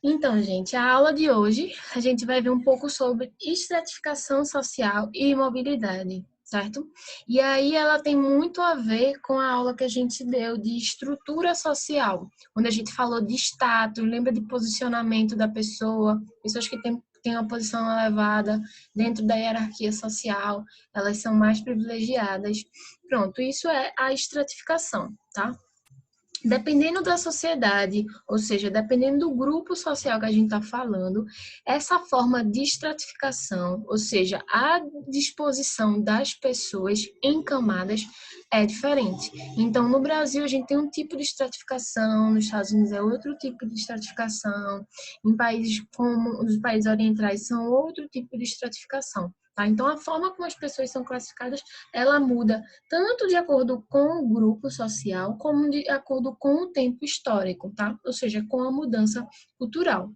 Então, gente, a aula de hoje a gente vai ver um pouco sobre estratificação social e mobilidade, certo? E aí ela tem muito a ver com a aula que a gente deu de estrutura social, onde a gente falou de status, lembra de posicionamento da pessoa, pessoas que têm uma posição elevada dentro da hierarquia social, elas são mais privilegiadas. Pronto, isso é a estratificação, tá? Dependendo da sociedade, ou seja, dependendo do grupo social que a gente está falando, essa forma de estratificação, ou seja, a disposição das pessoas em camadas é diferente. Então, no Brasil, a gente tem um tipo de estratificação, nos Estados Unidos é outro tipo de estratificação, em países como os países orientais são outro tipo de estratificação. Tá? Então, a forma como as pessoas são classificadas, ela muda tanto de acordo com o grupo social, como de acordo com o tempo histórico, tá? Ou seja, com a mudança cultural.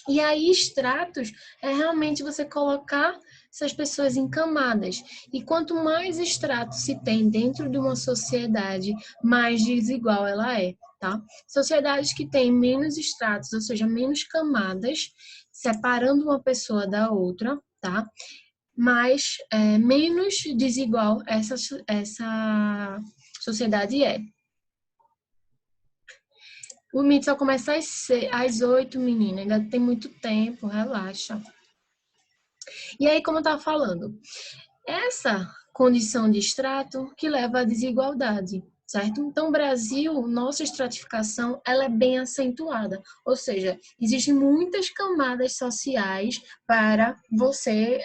E aí, estratos é realmente você colocar essas pessoas em camadas. E quanto mais estratos se tem dentro de uma sociedade, mais desigual ela é, tá? Sociedades que têm menos estratos, ou seja, menos camadas, separando uma pessoa da outra, tá? Mas menos desigual essa sociedade é. O meet só começa às 8, menina. Ainda tem muito tempo, relaxa. E aí, como eu estava falando, essa condição de extrato que leva à desigualdade, certo? Então, o Brasil, nossa estratificação, ela é bem acentuada, ou seja, existem muitas camadas sociais para você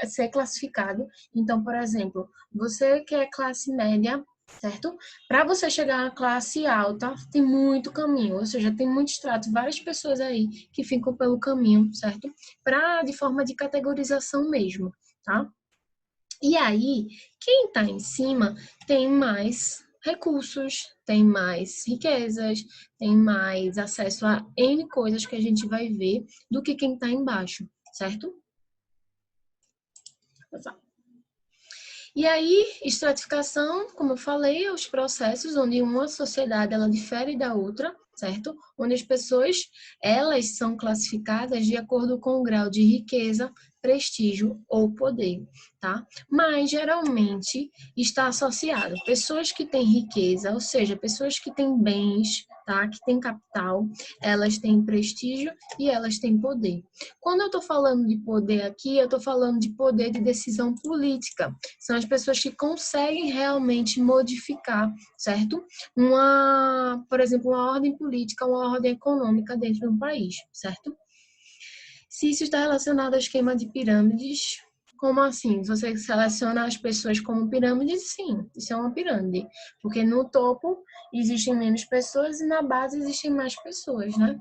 ser classificado. Então, por exemplo, você que é classe média, certo? Para você chegar à classe alta, tem muito caminho, ou seja, tem muito extrato, várias pessoas aí que ficam pelo caminho, certo? De forma de categorização mesmo, tá? E aí, quem está em cima tem mais recursos, tem mais riquezas, tem mais acesso a N coisas que a gente vai ver do que quem está embaixo, certo? E aí, estratificação, como eu falei, é os processos onde uma sociedade ela difere da outra, certo? Onde as pessoas, elas são classificadas de acordo com o grau de riqueza, prestígio ou poder, tá? Mas geralmente está associado pessoas que têm riqueza, ou seja, pessoas que têm bens, tá? Que têm capital, elas têm prestígio e elas têm poder. Quando eu estou falando de poder aqui, eu estou falando de poder de decisão política. São as pessoas que conseguem realmente modificar, certo? Por exemplo, uma ordem política, uma ordem econômica dentro de um país, certo? Se isso está relacionado ao esquema de pirâmides, como assim? Você seleciona as pessoas como pirâmides? Sim, isso é uma pirâmide. Porque no topo existem menos pessoas e na base existem mais pessoas, né?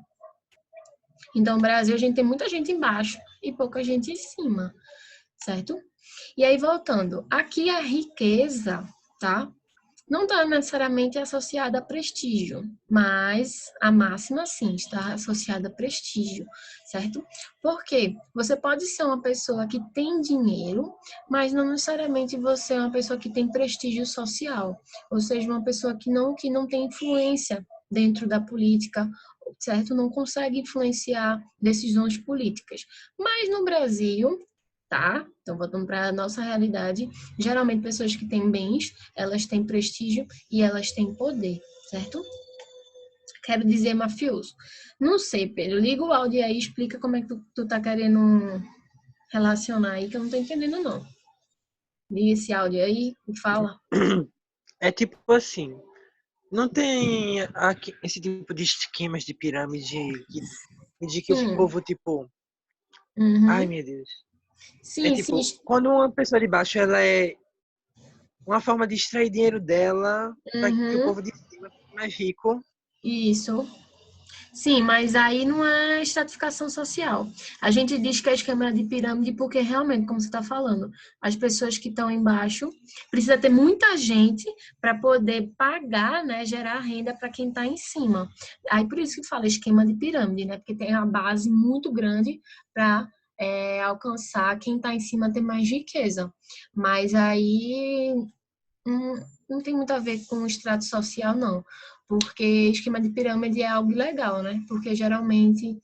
Então, no Brasil, a gente tem muita gente embaixo e pouca gente em cima, certo? E aí, voltando, aqui a riqueza, tá? Não está necessariamente associada a prestígio, mas a máxima sim está associada a prestígio, certo? Porque você pode ser uma pessoa que tem dinheiro, mas não necessariamente você é uma pessoa que tem prestígio social, ou seja, uma pessoa que não tem influência dentro da política, certo? Não consegue influenciar decisões políticas. Mas no Brasil, tá? Então, voltando para a nossa realidade, geralmente pessoas que têm bens, elas têm prestígio e elas têm poder, certo? Quero dizer mafioso. Não sei, Pedro. Liga o áudio aí e explica como é que tu tá querendo relacionar aí, que eu não tô entendendo, não. Liga esse áudio aí e fala. É tipo assim, não tem aqui esse tipo de esquemas de pirâmide de que o Sim. povo, tipo, ai Uhum. meu Deus. É Sim, sim. tipo, quando uma pessoa de baixo, ela é uma forma de extrair dinheiro dela para que o Uhum. povo de cima fique mais rico. Isso. Sim, mas aí não é estratificação social. A gente diz que é esquema de pirâmide porque realmente, como você está falando, as pessoas que estão embaixo precisa ter muita gente para poder pagar, né, gerar renda para quem está em cima. Aí por isso que fala esquema de pirâmide, né? Porque tem a base muito grande para alcançar quem está em cima ter mais riqueza. Mas aí não, não tem muito a ver com o extrato social, não. porque esquema de pirâmide é algo ilegal, né? Porque geralmente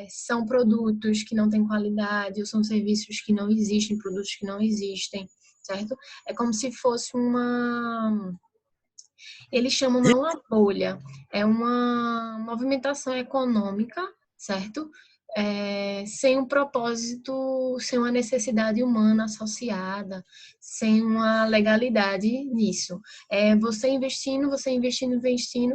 são produtos que não têm qualidade, ou são serviços que não existem, produtos que não existem, certo? É como se fosse uma... Eles chamam não uma bolha, é uma movimentação econômica, certo? Sem um propósito, sem uma necessidade humana associada, sem uma legalidade nisso. Você investindo,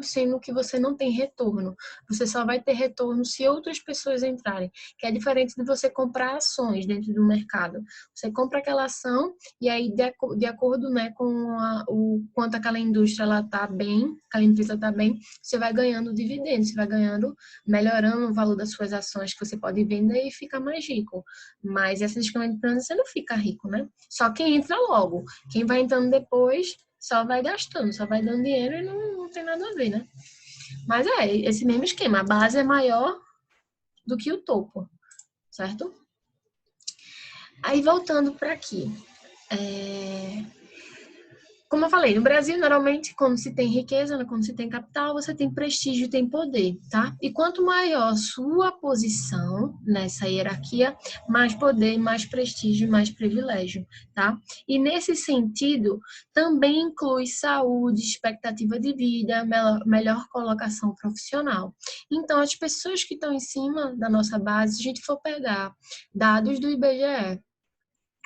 sendo que você não tem retorno. Você só vai ter retorno se outras pessoas entrarem, que é diferente de você comprar ações dentro do mercado. Você compra aquela ação e aí, de acordo, né, com o quanto aquela indústria está bem, aquela empresa está bem, você vai ganhando dividendos, você vai ganhando, melhorando o valor das suas ações que você pode vender e ficar mais rico. Mas essa esquema de plano você não fica rico, né? Só quem entra logo. Quem vai entrando depois só vai gastando, só vai dando dinheiro e não tem nada a ver, né? Mas esse mesmo esquema. A base é maior do que o topo, certo? Aí voltando para aqui. Como eu falei, no Brasil, normalmente, quando se tem riqueza, né, quando se tem capital, você tem prestígio, tem poder, tá? E quanto maior sua posição nessa hierarquia, mais poder, mais prestígio, mais privilégio, tá? E nesse sentido, também inclui saúde, expectativa de vida, melhor colocação profissional. Então, as pessoas que estão em cima da nossa base, se a gente for pegar dados do IBGE,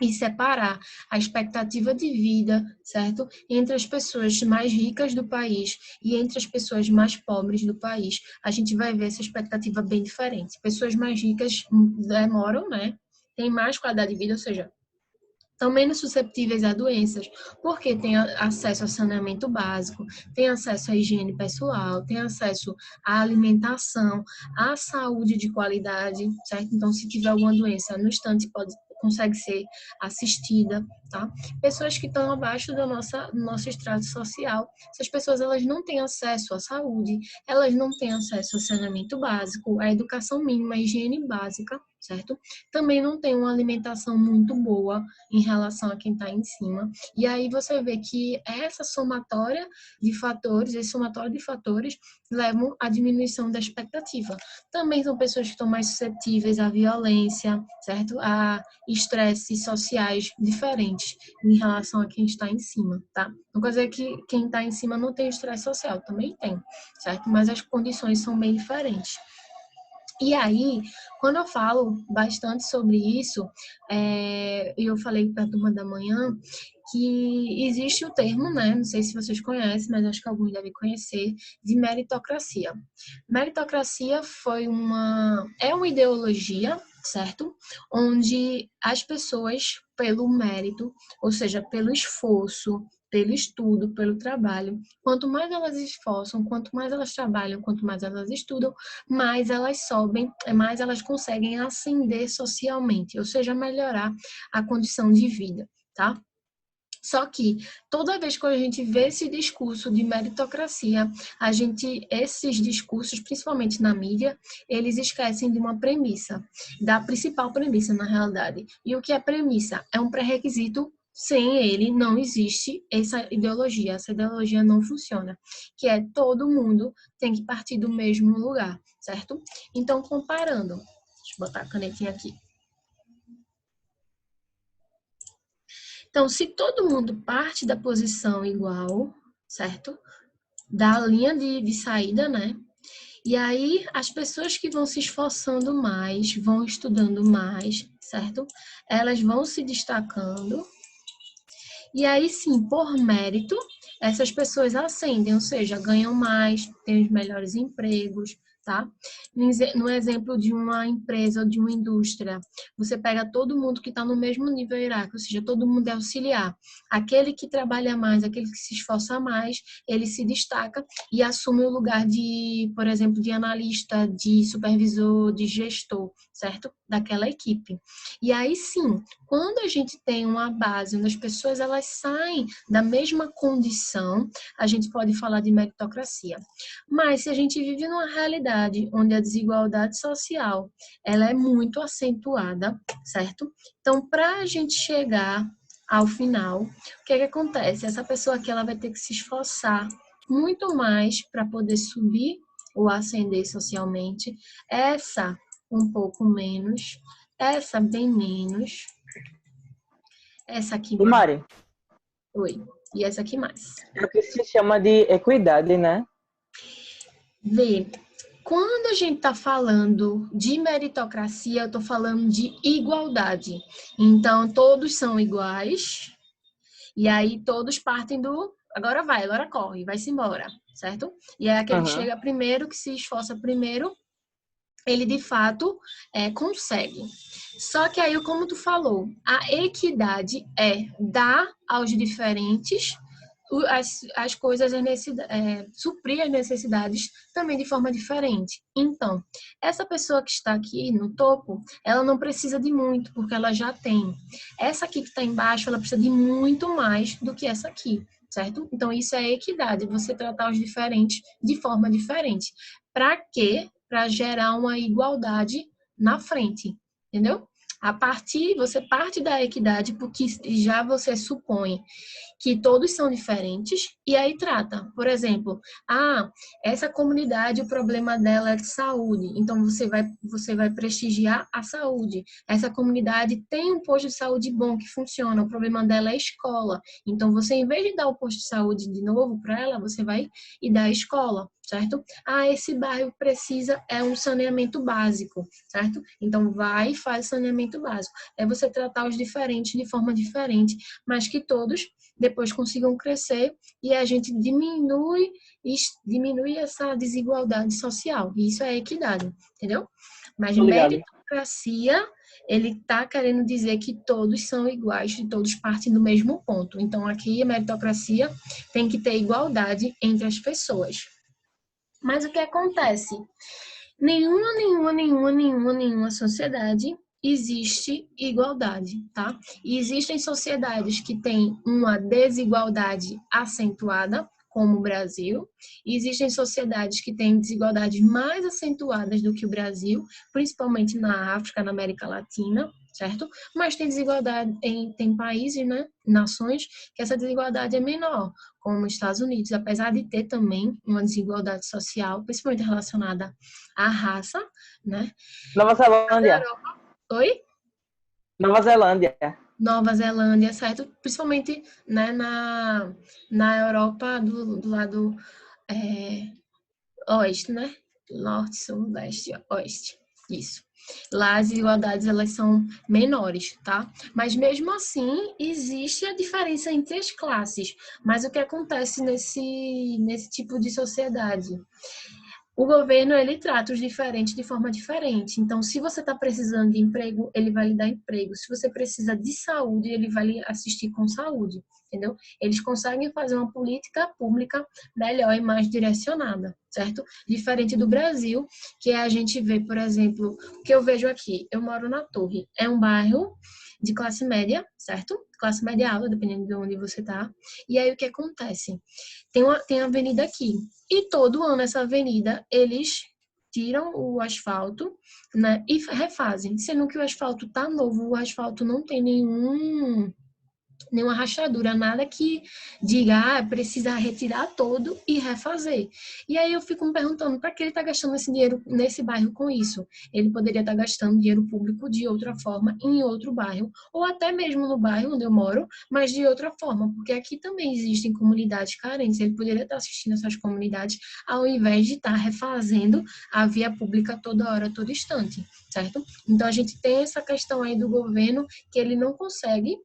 e separar a expectativa de vida, certo? Entre as pessoas mais ricas do país e entre as pessoas mais pobres do país. A gente vai ver essa expectativa bem diferente. Pessoas mais ricas demoram, né? Têm mais qualidade de vida, ou seja, estão menos susceptíveis a doenças, porque tem acesso a saneamento básico, tem acesso à higiene pessoal, tem acesso à alimentação, à saúde de qualidade, certo? Então, se tiver alguma doença, no instante consegue ser assistida, tá? Pessoas que estão abaixo do nosso extrato social, essas pessoas elas não têm acesso à saúde, elas não têm acesso ao saneamento básico, à educação mínima, à higiene básica, certo? Também não tem uma alimentação muito boa em relação a quem está em cima. E aí você vê que essa somatória de fatores, esse somatório de fatores levam à diminuição da expectativa. Também são pessoas que estão mais suscetíveis à violência, certo? A estresses sociais diferentes em relação a quem está em cima, tá? Não quer dizer que quem está em cima não tem estresse social, também tem, certo? Mas as condições são bem diferentes. E aí, quando eu falo bastante sobre isso, eu falei para a turma da manhã que existe o termo, né? Não sei se vocês conhecem, mas acho que alguns devem conhecer, de meritocracia. Meritocracia é uma ideologia, certo? Onde as pessoas, pelo mérito, ou seja, pelo esforço, pelo estudo, pelo trabalho, quanto mais elas esforçam, quanto mais elas trabalham, quanto mais elas estudam, mais elas sobem, mais elas conseguem ascender socialmente, ou seja, melhorar a condição de vida, tá? Só que toda vez que a gente vê esse discurso de meritocracia, esses discursos, principalmente na mídia, eles esquecem de uma premissa, da principal premissa na realidade. E o que é premissa? É um pré-requisito. Sem ele não existe essa ideologia não funciona, que é todo mundo tem que partir do mesmo lugar, certo? Então, comparando, deixa eu botar a canetinha aqui. Então, se todo mundo parte da posição igual, certo? Da linha de saída, né? E aí, as pessoas que vão se esforçando mais, vão estudando mais, certo? Elas vão se destacando. E aí, sim, por mérito, essas pessoas ascendem, ou seja, ganham mais, têm os melhores empregos, tá? No exemplo de uma empresa ou de uma indústria, você pega todo mundo que está no mesmo nível hierárquico, ou seja, todo mundo é auxiliar. Aquele que trabalha mais, aquele que se esforça mais, ele se destaca e assume o lugar de, por exemplo, de analista, de supervisor, de gestor, certo? Daquela equipe. E aí sim, quando a gente tem uma base onde as pessoas elas saem da mesma condição, a gente pode falar de meritocracia. Mas se a gente vive numa realidade onde a desigualdade social ela é muito acentuada, certo? Então, para a gente chegar ao final, o que acontece? Essa pessoa aqui ela vai ter que se esforçar muito mais para poder subir ou ascender socialmente, essa um pouco menos, essa bem menos, essa aqui E mais. Mari, Oi. E essa aqui mais. é o que se chama de equidade, né? Vê, quando a gente está falando de meritocracia, eu estou falando de igualdade. Então, todos são iguais, e aí todos partem do agora vai, agora corre, vai-se embora, certo? E é aquele que Uhum. chega primeiro, que se esforça primeiro, ele de fato consegue. Só que aí, como tu falou, a equidade é dar aos diferentes as coisas, suprir as necessidades também de forma diferente. Então, essa pessoa que está aqui no topo, ela não precisa de muito, porque ela já tem. Essa aqui que está embaixo, ela precisa de muito mais do que essa aqui, certo? Então, isso é equidade, você tratar os diferentes de forma diferente. Para quê? Para gerar uma igualdade na frente, entendeu? Você parte da equidade porque já você supõe que todos são diferentes e aí trata. Por exemplo, essa comunidade, o problema dela é de saúde, então você vai prestigiar a saúde. Essa comunidade tem um posto de saúde bom que funciona, o problema dela é a escola. Então você, em vez de dar o posto de saúde de novo para ela, você vai e dá a escola, certo? Esse bairro precisa um saneamento básico, certo? Então vai e faz saneamento básico. É você tratar os diferentes de forma diferente, mas que todos depois consigam crescer e a gente diminui essa desigualdade social. E isso é equidade, entendeu? Mas Tô ligado. meritocracia, ele está querendo dizer que todos são iguais, e todos partem do mesmo ponto. Então, aqui, a meritocracia tem que ter igualdade entre as pessoas. Mas o que acontece? Nenhuma sociedade existe igualdade, tá? E existem sociedades que têm uma desigualdade acentuada, como o Brasil, e existem sociedades que têm desigualdades mais acentuadas do que o Brasil, principalmente na África, na América Latina, certo? Mas tem desigualdade tem países, né, nações, que essa desigualdade é menor, como os Estados Unidos, apesar de ter também uma desigualdade social, principalmente relacionada à raça, né? Nova Zelândia. Oi? Nova Zelândia. Nova Zelândia, certo? Principalmente, né, na Europa do lado oeste, né? Norte, sul, leste, oeste. Isso. Lá as desigualdades elas são menores, tá? Mas mesmo assim existe a diferença entre as classes. Mas o que acontece nesse tipo de sociedade? O governo, ele trata os diferentes de forma diferente. Então, se você está precisando de emprego, ele vai lhe dar emprego. Se você precisa de saúde, ele vai lhe assistir com saúde, entendeu? Eles conseguem fazer uma política pública melhor e mais direcionada, certo? Diferente do Brasil, que a gente vê, por exemplo, o que eu vejo aqui. Eu moro na Torre. É um bairro de classe média, certo? Classe média alta, dependendo de onde você está. E aí, o que acontece? Tem a avenida aqui. E todo ano essa avenida, eles tiram o asfalto, né, e refazem. Sendo que o asfalto tá novo, o asfalto não tem nenhuma rachadura, nada que diga, precisa retirar todo e refazer. E aí eu fico me perguntando, para que ele está gastando esse dinheiro nesse bairro com isso? Ele poderia estar gastando dinheiro público de outra forma em outro bairro, ou até mesmo no bairro onde eu moro, mas de outra forma, porque aqui também existem comunidades carentes, ele poderia estar assistindo essas comunidades ao invés de estar refazendo a via pública toda hora, todo instante, certo? Então a gente tem essa questão aí do governo que ele não consegue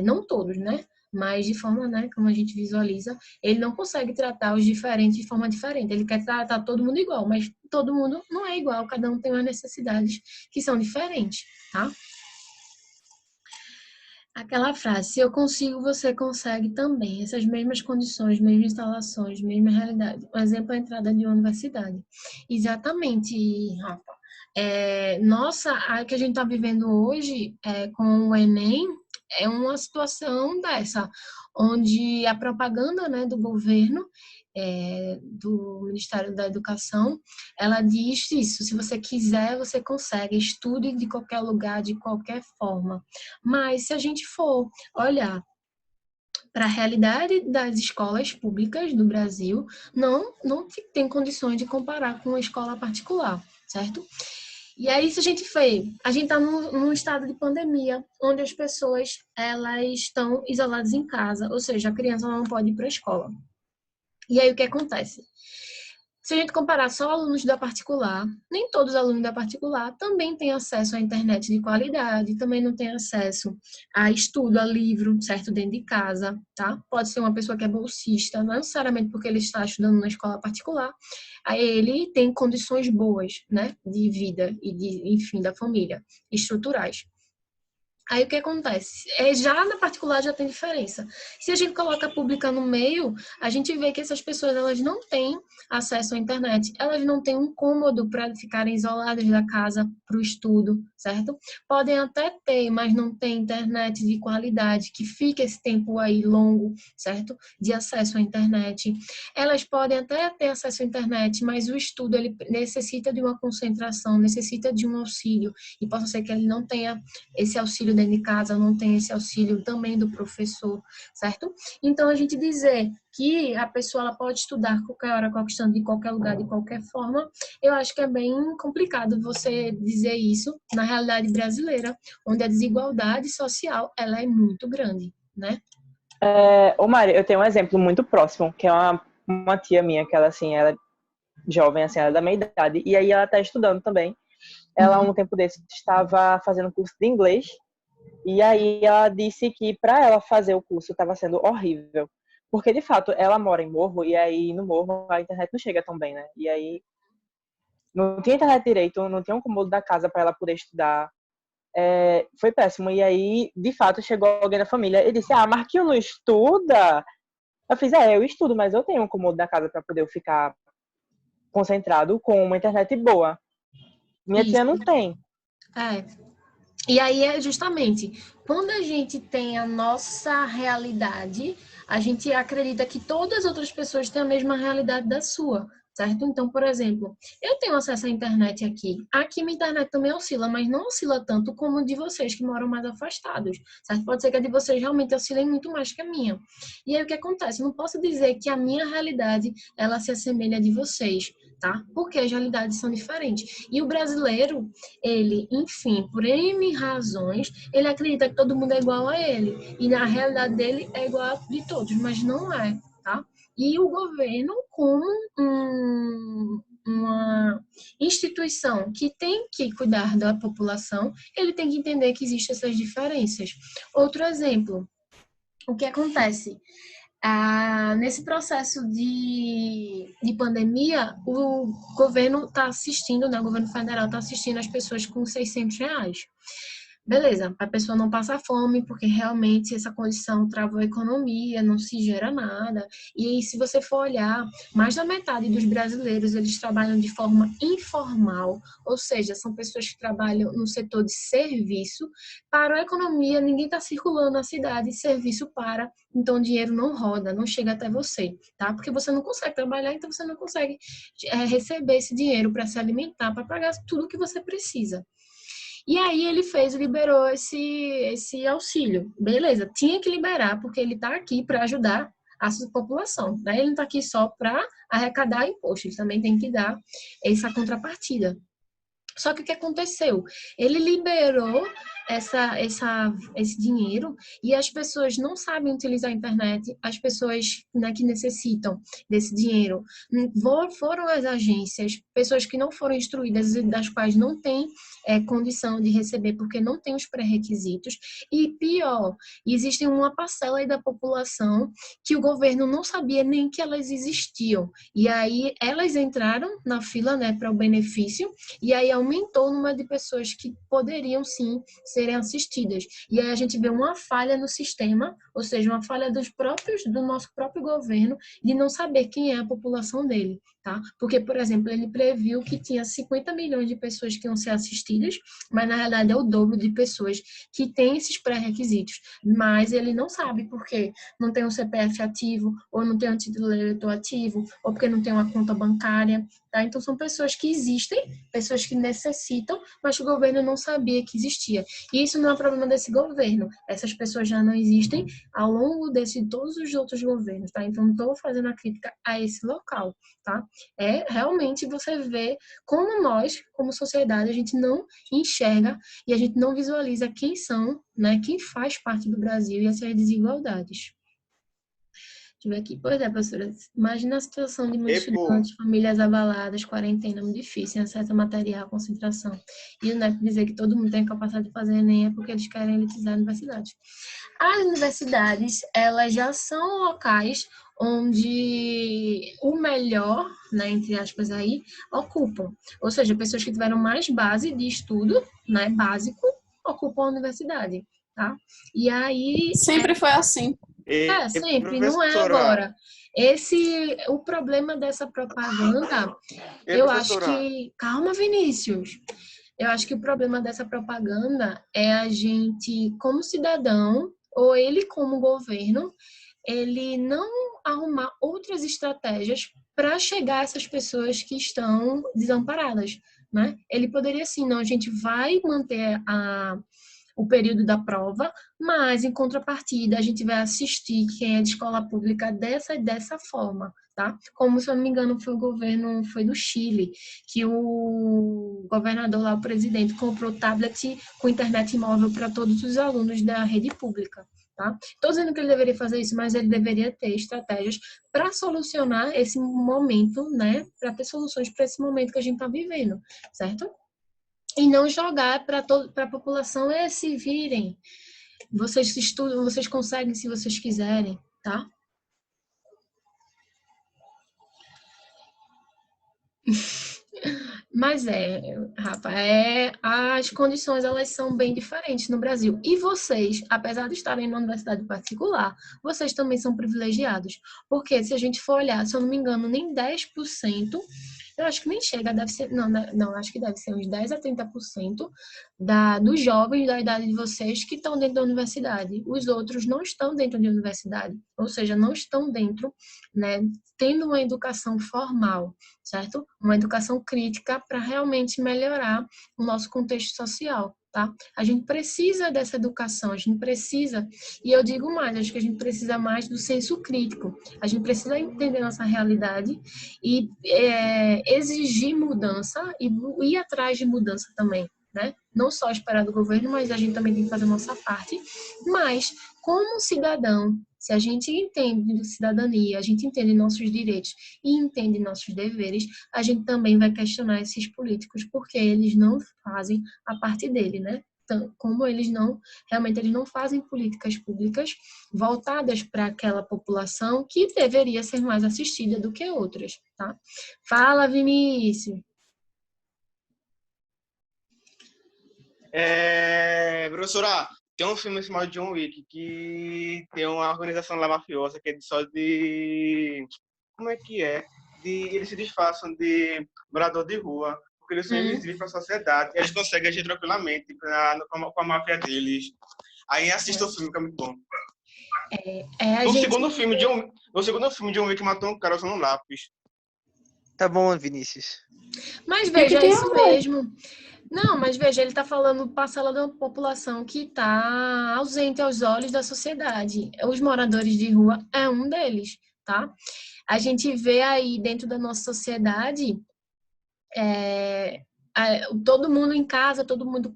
não todos, né? Mas de forma, né, como a gente visualiza, ele não consegue tratar os diferentes de forma diferente. Ele quer tratar todo mundo igual, mas todo mundo não é igual, cada um tem umas necessidades que são diferentes, tá? Aquela frase, se eu consigo, você consegue também. Essas mesmas condições, mesmas instalações, mesma realidade. Um exemplo é a entrada de uma universidade. Exatamente, Rafa. A que a gente está vivendo hoje com o Enem é uma situação dessa, onde a propaganda, né, do governo, do Ministério da Educação, ela diz isso, se você quiser, você consegue, estude de qualquer lugar, de qualquer forma. Mas se a gente for olhar para a realidade das escolas públicas do Brasil, não tem condições de comparar com uma escola particular, certo? E aí, isso a gente está num estado de pandemia, onde as pessoas elas estão isoladas em casa, ou seja, a criança não pode ir para a escola. E aí, o que acontece? Se a gente comparar só alunos da particular, nem todos os alunos da particular também têm acesso à internet de qualidade, também não têm acesso a estudo, a livro, certo, dentro de casa, tá? Pode ser uma pessoa que é bolsista, não necessariamente porque ele está estudando na escola particular, aí ele tem condições boas, né, de vida e de, enfim, da família, estruturais. Aí o que acontece? Já na particular já tem diferença. Se a gente coloca a pública no meio, a gente vê que essas pessoas elas não têm acesso à internet, elas não têm um cômodo para ficarem isoladas da casa para o estudo, certo? Podem até ter, mas não tem internet de qualidade, que fica esse tempo aí longo, certo? De acesso à internet. Elas podem até ter acesso à internet, mas o estudo ele necessita de uma concentração, necessita de um auxílio, e possa ser que ele não tenha esse auxílio dentro de casa, não tem esse auxílio também do professor, certo? Então, a gente dizer que a pessoa ela pode estudar qualquer hora, qualquer instante, de qualquer lugar, de qualquer forma, eu acho que é bem complicado você dizer isso na realidade brasileira, onde a desigualdade social ela é muito grande, né? Ô Mari, eu tenho um exemplo muito próximo, que é uma tia minha, que ela, assim, ela é jovem, assim, ela é da minha idade, e aí ela tá estudando também. Ela, um tempo desse, estava fazendo curso de inglês, e aí ela disse que para ela fazer o curso estava sendo horrível. Porque, de fato, ela mora em morro, e aí no morro a internet não chega tão bem, né? E aí não tinha internet direito, não tinha um cômodo da casa para ela poder estudar. Foi péssimo. E aí, de fato, chegou alguém da família e disse, Marquinhos não estuda? Eu fiz, eu estudo, mas eu tenho um cômodo da casa para poder ficar concentrado com uma internet boa. Minha Isso. tia não tem. E aí é justamente quando a gente tem a nossa realidade, a gente acredita que todas as outras pessoas têm a mesma realidade da sua, certo? Então, por exemplo, eu tenho acesso à internet aqui. Aqui minha internet também oscila, mas não oscila tanto como de vocês que moram mais afastados, certo? Pode ser que a de vocês realmente oscilem muito mais que a minha. E aí o que acontece? Eu não posso dizer que a minha realidade ela se assemelha à de vocês, tá? Porque as realidades são diferentes. E o brasileiro, ele, enfim, por N razões, ele acredita que todo mundo é igual a ele. E na realidade dele é igual a de todos, mas não é, tá? E o governo, como uma instituição que tem que cuidar da população, ele tem que entender que existem essas diferenças. Outro exemplo, o que acontece? Nesse processo de pandemia, o governo está assistindo, né? O governo federal está assistindo as pessoas com R$ 600. Beleza, a pessoa não passa fome, porque realmente essa condição travou a economia, não se gera nada. E aí, se você for olhar, mais da metade dos brasileiros, eles trabalham de forma informal, ou seja, são pessoas que trabalham no setor de serviço. Para a economia, ninguém está circulando na cidade, serviço para, então o dinheiro não roda, não chega até você, tá? Porque você não consegue trabalhar, então você não consegue receber esse dinheiro para se alimentar, para pagar tudo o que você precisa. E aí ele liberou esse auxílio. Beleza, tinha que liberar, porque ele está aqui para ajudar a sua população, né? Ele não está aqui só para arrecadar imposto, ele também tem que dar essa contrapartida. Só que o que aconteceu? Ele liberou esse dinheiro e as pessoas não sabem utilizar a internet, as pessoas, né, que necessitam desse dinheiro foram às agências, pessoas que não foram instruídas, das quais não têm condição de receber porque não tem os pré-requisitos. E pior, existe uma parcela aí da população que o governo não sabia nem que elas existiam. E aí elas entraram na fila, né, para o benefício, e aí aumentou o número de pessoas que poderiam sim serem assistidas. E aí a gente vê uma falha no sistema, ou seja, uma falha do nosso próprio governo de não saber quem é a população dele, tá? Porque, por exemplo, ele previu que tinha 50 milhões de pessoas que iam ser assistidas, mas na realidade é o dobro de pessoas que têm esses pré-requisitos. Mas ele não sabe porque não tem um CPF ativo, ou não tem um título de eleitor ativo, ou porque não tem uma conta bancária, tá? Então, são pessoas que existem, pessoas que necessitam, mas o governo não sabia que existia. E isso não é um problema desse governo. Essas pessoas já não existem ao longo de todos os outros governos, tá? Então, não estou fazendo a crítica a esse local, tá? É realmente você vê como nós, como sociedade, a gente não enxerga e a gente não visualiza quem são, né? Quem faz parte do Brasil e essas desigualdades. Deixa eu ver aqui. Pois é, professora. Imagina a situação de muitos Pô, estudantes, famílias abaladas, quarentena muito difícil, acesso a material, concentração. E o NEP dizer que todo mundo tem capacidade de fazer Enem é porque eles querem elitizar a universidade. As universidades, elas já são locais onde o melhor, né, entre aspas aí, ocupam. Ou seja, pessoas que tiveram mais base de estudo, né, básico, ocupam a universidade, tá? E aí, Sempre foi assim. sempre, não é professora, agora. O problema dessa propaganda, eu acho professora, que... Calma, Vinícius. Eu acho que o problema dessa propaganda é a gente, como cidadão, ou ele como governo, ele não arrumar outras estratégias para chegar a essas pessoas que estão desamparadas, né? Ele poderia assim, não, a gente vai manter o período da prova, mas em contrapartida a gente vai assistir quem é de escola pública dessa e dessa forma, tá? Como, se eu não me engano, foi o governo, foi do Chile, que o governador lá, o presidente, comprou tablet com internet móvel para todos os alunos da rede pública, tá? Estou dizendo que ele deveria fazer isso, mas ele deveria ter estratégias para solucionar esse momento, né? Para ter soluções para esse momento que a gente está vivendo, certo? E não jogar para a população, se virem. Vocês estudam, vocês conseguem se vocês quiserem, tá? Mas Rafa, as condições elas são bem diferentes no Brasil. E vocês, apesar de estarem na universidade particular, vocês também são privilegiados. Porque se a gente for olhar, se eu não me engano, nem 10%, eu acho que nem chega, deve ser, não, acho que deve ser uns 10 a 30% dos jovens da idade de vocês que estão dentro da universidade. Os outros não estão dentro da universidade, ou seja, não estão dentro, né, tendo uma educação formal, certo? Uma educação crítica para realmente melhorar o nosso contexto social, tá? A gente precisa dessa educação, a gente precisa, e eu digo mais, acho que a gente precisa mais do senso crítico. A gente precisa entender nossa realidade e exigir mudança e ir atrás de mudança também, né? Não só esperar do governo, mas a gente também tem que fazer a nossa parte. Mas, como cidadão, se a gente entende de cidadania, a gente entende nossos direitos e entende nossos deveres, a gente também vai questionar esses políticos, porque eles não fazem a parte dele, né? Então, como eles não fazem políticas públicas voltadas para aquela população que deveria ser mais assistida do que outras, tá? Fala, Vinícius! Professora, tem um filme chamado John Wick que tem uma organização lá mafiosa que é só de... Como é que é? Eles se disfarçam de morador de rua, porque eles são invisíveis para a sociedade. Eles conseguem agir tranquilamente com a máfia deles. Aí assista o filme, que é muito bom. No segundo filme, John Wick matou um cara usando um lápis. Tá bom, Vinícius. Mas veja, é tem isso a ver? mesmo. Não, mas veja, ele está falando parcela da população que está ausente aos olhos da sociedade. Os moradores de rua é um deles, tá? A gente vê aí dentro da nossa sociedade todo mundo em casa, todo mundo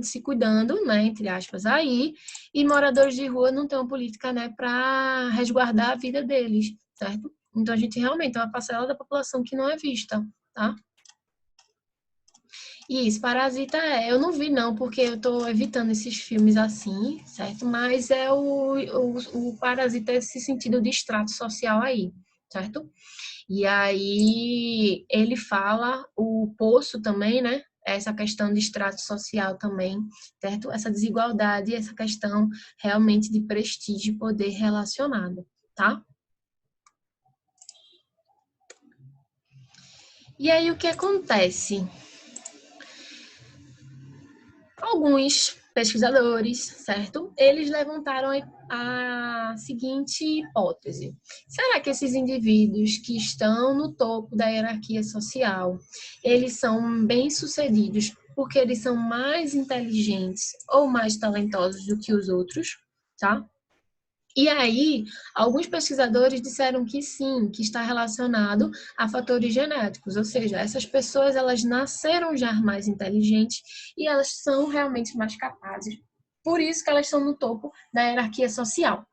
se cuidando, né, entre aspas, aí, e moradores de rua não tem uma política, né, para resguardar a vida deles, certo? Então a gente realmente é uma parcela da população que não é vista, tá? Isso, Parasita eu não vi não, porque eu tô evitando esses filmes assim, certo? Mas o Parasita é esse sentido de extrato social aí, certo? E aí ele fala, o Poço também, né? Essa questão de extrato social também, certo? Essa desigualdade, essa questão realmente de prestígio e poder relacionado, tá? E aí o que acontece? Alguns pesquisadores, certo? Eles levantaram a seguinte hipótese: será que esses indivíduos que estão no topo da hierarquia social, eles são bem-sucedidos porque eles são mais inteligentes ou mais talentosos do que os outros, tá? E aí, alguns pesquisadores disseram que sim, que está relacionado a fatores genéticos, ou seja, essas pessoas elas nasceram já mais inteligentes e elas são realmente mais capazes. Por isso que elas estão no topo da hierarquia social,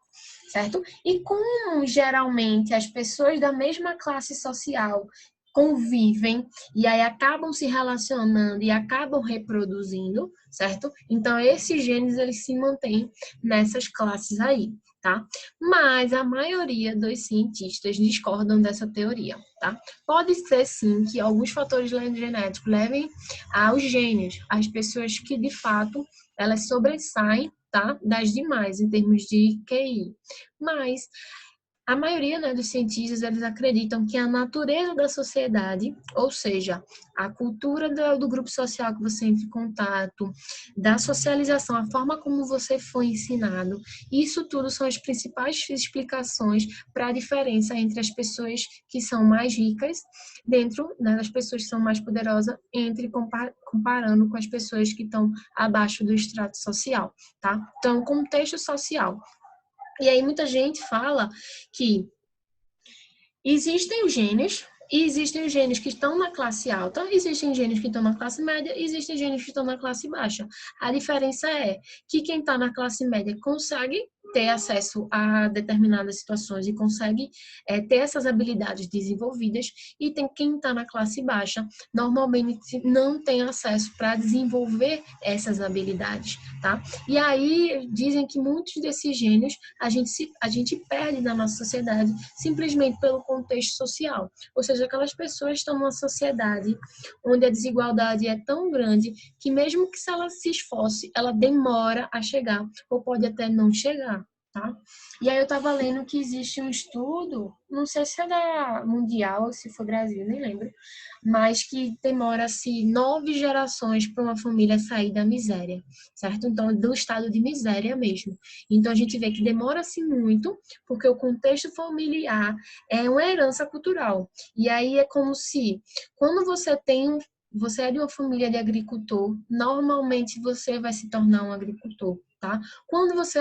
certo? E como geralmente as pessoas da mesma classe social convivem e aí acabam se relacionando e acabam reproduzindo, certo? Então esses genes eles se mantêm nessas classes aí, tá? Mas a maioria dos cientistas discordam dessa teoria, tá? Pode ser sim que alguns fatores genéticos levem aos gênios, às pessoas que de fato elas sobressaem, tá, das demais em termos de QI. Mas a maioria, né, dos cientistas, eles acreditam que a natureza da sociedade, ou seja, a cultura do grupo social que você entra em contato, da socialização, a forma como você foi ensinado, isso tudo são as principais explicações para a diferença entre as pessoas que são mais ricas, dentro, né, das pessoas que são mais poderosas, comparando com as pessoas que estão abaixo do extrato social, tá? Então, contexto social. E aí muita gente fala que existem os gênios, e existem os gênios que estão na classe alta, existem gênios que estão na classe média, e existem gênios que estão na classe baixa. A diferença é que quem está na classe média consegue ter acesso a determinadas situações e consegue ter essas habilidades desenvolvidas, e tem quem está na classe baixa normalmente não tem acesso para desenvolver essas habilidades, tá? E aí dizem que muitos desses gênios a gente perde na nossa sociedade simplesmente pelo contexto social. Ou seja, aquelas pessoas estão numa sociedade onde a desigualdade é tão grande que mesmo que se ela se esforce, ela demora a chegar, ou pode até não chegar, tá? E aí eu estava lendo que existe um estudo, não sei se é da Mundial ou se foi Brasil, nem lembro, mas que demora-se 9 gerações para uma família sair da miséria, certo? Então, do estado de miséria mesmo. Então, a gente vê que demora-se muito, porque o contexto familiar é uma herança cultural. E aí é como se, quando você é de uma família de agricultor, normalmente você vai se tornar um agricultor, tá? Quando você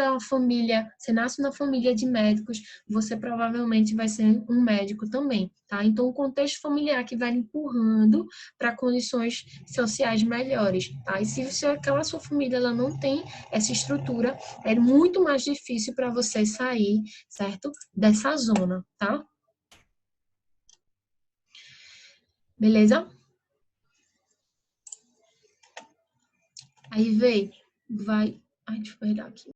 nasce numa família de médicos, você provavelmente vai ser um médico também, tá? Então, o contexto familiar que vai empurrando para condições sociais melhores, tá? E se aquela sua família ela não tem essa estrutura, é muito mais difícil para você sair, certo? Dessa zona, tá? Beleza? Aí vai. Ai, deixa eu pegar aqui.